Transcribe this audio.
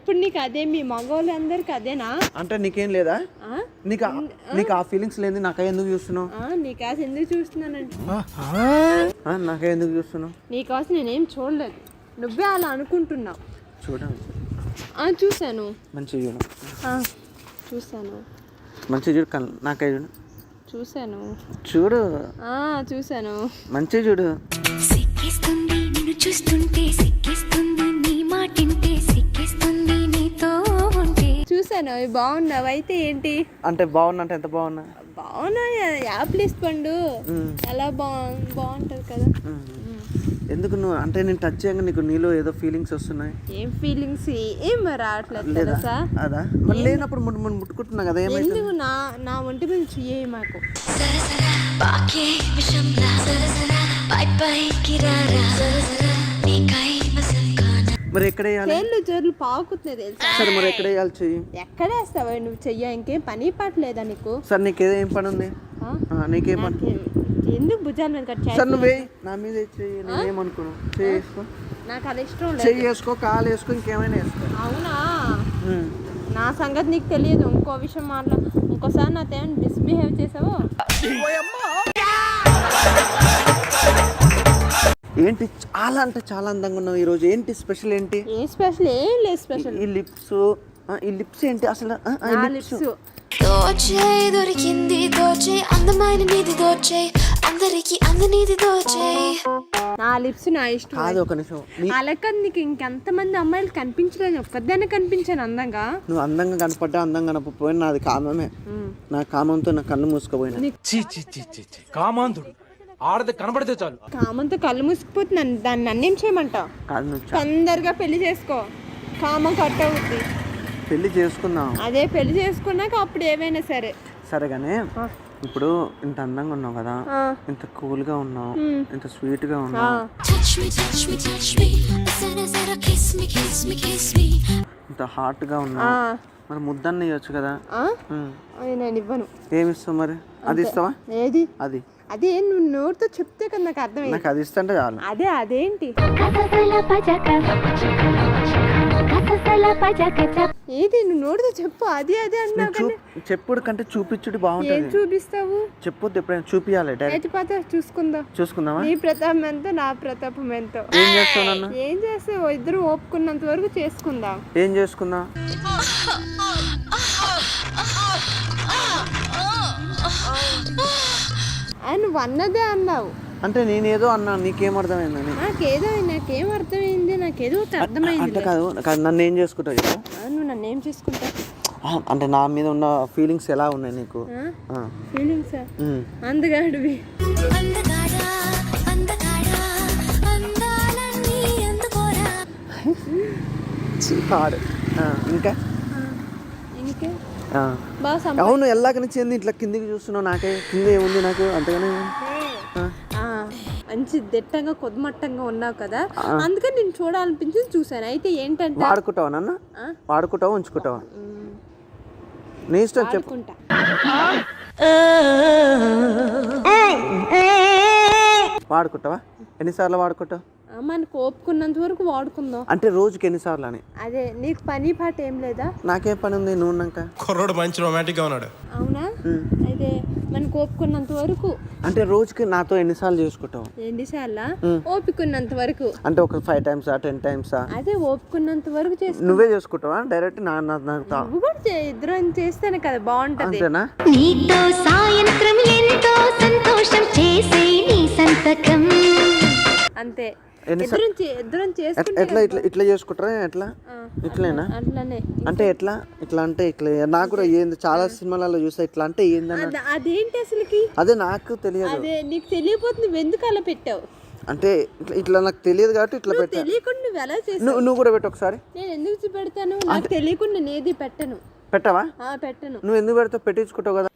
ఎప్పుడు నీకు అదే, మీ మగవాళ్ళందరికి అదేనా? అంటే నీకేం లేదా? నీకు ఆ ఫీలింగ్స్ లేదు, నాకే ఎందుకు చూస్తున్నావు? నీకోసం ఎందుకు చూస్తున్నానంటే నాకే ఎందుకు చూస్తున్నావు? నీకోసం నేనేం చూడలేదు, నువ్వే అలా అనుకుంటున్నావు. చూడండి, చూశాను. మంచిగా చూడు. చూశాను. మంచిగా చూడు, నాకే చూడు. చూశాను. చూడు. చూశాను. మంచిగా చూడు. సిక్కిస్తుంది నిన్ను చూస్తుంటే, సిక్కిస్తుంది నీ మాటింటే, సిక్కిస్తుంది నీతో ఉంటే. చూశాను. అవి బాగున్నావు. అయితే ఏంటి అంటే బాగున్నా అంటే ఎంత బాగున్నా? బాగున్నా. యాప్ లిస్ట్ పండు ఎలా బాగుంటది కదా. ఎందుకు నువ్వు అంటే నేను టచ్ చేయగా నీలో ఏదో ఫీలింగ్స్ వస్తున్నాయి? ఏం ఫీలింగ్స్? ఏం రావట్లేదు కదా. అదా మరి లేనప్పుడు ముట్టుకుంటున్నా కదా. ఏమైంది? ఎందుకు నా ఒంటి మీద చెయ్యి మాకు. పాకే విషంలా సరసరా పై పైకి రారా సరసరా నీకై మసల్కానా. మరి ఎక్కడ వేయాలి? చేళ్ళు జోర్లు పాకుతున్నాయి తెలుసా. సరే మరి ఎక్కడ వేయాలి చెయ్యి? ఎక్కడ వేస్తావా నువ్వు చెయ్యి? ఇంకేం పని పాట లేదా నీకు? సరే నీకేదో ఏం పని ఉంది? నీకేం పని? ఎందుకు భుజాల మీద కట్ చేయాలి? సరే నువ్వే నా మీద చెయ్యి. నేనేమనుకున్నావు? చేసుకో. నాకు అది ఇష్టం లేదు. చెయ్యి వేసుకో, కాలు వేసుకో, ఇంకేమైనా వేసుకో. అవునా? నా సంగతి నీకు తెలియదు. ఇంకో విషయం ఇంకోసారి నాతో మిస్బిహేవ్ చేసావు. ఏంటి చాలా అంటే చాలా అందంగా ఉన్నావు ఈరోజు. ఏంటి స్పెషల్? ఏంటి స్పెషల్? ఏం లేదు స్పెషల్. ఈ లిప్స్ ఏంటి అసలు? లిప్స్ దోచే దొరికింది, దోచే అందమైన నీది, దోచే అందరికి అందనీది, దోచే. నా లిప్స్ నా ఇష్టం. కాదు, ఒక నిమిషం. అలాగే నీకు ఇంకెంతమంది అమ్మాయిలు కనిపించలేదు, ఒక్కదాన్ని కనిపించాను అందంగా. నువ్వు అందంగా కనపడ్డా అందంగా కనపడిపోయినా నాది కామమే. నా కామంతో నా కళ్ళు మూసుకుపోయినా. కామాంధుడు ఆడది కనబడితే చాలు. కామంతో కళ్ళు మూసుకుపోతుంది. దాన్ని నన్నేం చేయమంటావు? తొందరగా పెళ్లి చేసుకో, కామం కట్ అవుద్ది. పెళ్లి చేసుకున్నావు. అదే పెళ్లి చేసుకున్నాక అప్పుడు ఏమైనా సరే. సరేగానే ఇప్పుడు ఇంత అందంగా ఉన్నావు కదా, ఇంత కూల్ గా ఉన్నావు, ఇంత స్వీట్ గా ఉన్నావు, ఇంత హాట్ గా ఉన్నావు. మరి ముద్దన్న ఇవ్వచ్చు కదా. నేను ఇవ్వను. ఏమి ఇస్తావు మరి? అది ఇస్తావా? ఏది? అది అదే నువ్వు నోటితో చెప్తే కదా నాకు అర్థమైంది. నాకు అది ఇస్తుంటే చాలు. అదేంటి? ఏది? నువ్వు నోటితో చెప్పు. అది అన్నావు. చెప్పుడు కంటే చూపించుడు బాగుంటుంది. ఏం చూపిస్తావు? చెప్పొద్దు, ఎప్పుడైనా చూపియాలి. చూసుకుందామా? నీ ప్రతాపం ఎంతో, నా ప్రతాపం ఎంతో. ఏం చేస్తావు నన్ను? ఏం చేస్తావు? ఇద్దరు ఒప్పుకున్నంత వరకు చేసుకుందాం. ఏం చేసుకుందాం? నువ్వు అన్నదే అన్నావు. అంటే నేనేదో అన్నా, నీకేం అర్థమైందని? నాకేం అర్థమైంది. నాకేదో అర్థమైంది. అంటే కాదు, నన్ను ఏం చేసుకుంటావు? నువ్వు నన్ను ఏం చేసుకుంటావు అంటే నా మీద ఉన్న ఫీలింగ్స్ ఎలా ఉన్నాయి నీకు? ఫీలింగ్స్ అందగాడివి. ఇంకా అవును, ఎల్లాక నుంచి ఇట్లా కిందికి చూస్తున్నావు. నాకే కింద ఏముంది నాకు అంతగానే. మంచి దిట్టంగా కొద్దిమట్టంగా ఉన్నావు కదా, అందుకని నేను చూడాలనిపించింది చూసాను. అయితే ఏంటంటే వాడుకుంటావా నన్ను? వాడుకుంటావా ఉంచుకుంటావా? నీ ఇష్టం, చెప్పుకుంటా. వాడుకుంటావా? ఎన్నిసార్లు వాడుకుంటావు? మనకు ఓపుకున్నంత వరకు వాడుకుందాం. అంటే రోజుకి ఎన్నిసార్లు అని? అదే, నీకు పని పాట ఏం లేదా? నాకేం పని ఉంది? నువ్వు ఉన్నాక. కుర్రోడు మంచి రొమాంటిక్ గా ఉన్నాడు. అవునా? అయితే మనకు ఓపుకున్నంత వరకు. అంటే రోజుకి నాతో ఎన్నిసార్లు చేసుకుంటావు? ఎన్నిసార్లు? ఓపుకున్నంత వరకు. అంటే ఒక 5 times 10 times? అదే, ఓపుకున్నంత వరకు చేసుకుంటా. నువ్వే చేసుకుంటావా డైరెక్ట్? నువ్వు కూడా ఇద్దరం చేస్తేనే కదా బాగుంటది. అంతేనా? నీతో సాయంత్రం ఎంతో సంతోషం చేసే నీ సంతకం. అంతే. ఇద్దరం చేసుకుంటే ఎట్లా ఇట్లా చేసుకుంటారా? ఎట్లా? ఇట్లేనా? అట్లానే. అంటే ఎట్లా? ఇట్లా అంటే ఇట్లా. నాకు కూడా ఏంది, చాలా సినిమాలలో చూస్తా. ఇట్లా అంటే ఏందని. అదేంటి అసలుకి? అదే నాకు తెలియదు. అదే నీకు తెలియపోతుంది, నువ్వు ఎందుకు అలా పెట్టావు? అంటే ఇట్లా నాకు తెలియదు కాబట్టి ఇట్లా పెట్టా. తెలియకుండా నువ్వు ఎలా చేసావు? నువ్వు కూడా పెట్టు ఒకసారి. నేను ఎందుకు పెడతాను? నాకు తెలియకుండా నేను ఏది పెట్టను. పెట్టవా? పెట్టను. నువ్వు ఎందుకు పెడతావు? పెట్టించుకుంటావు కదా.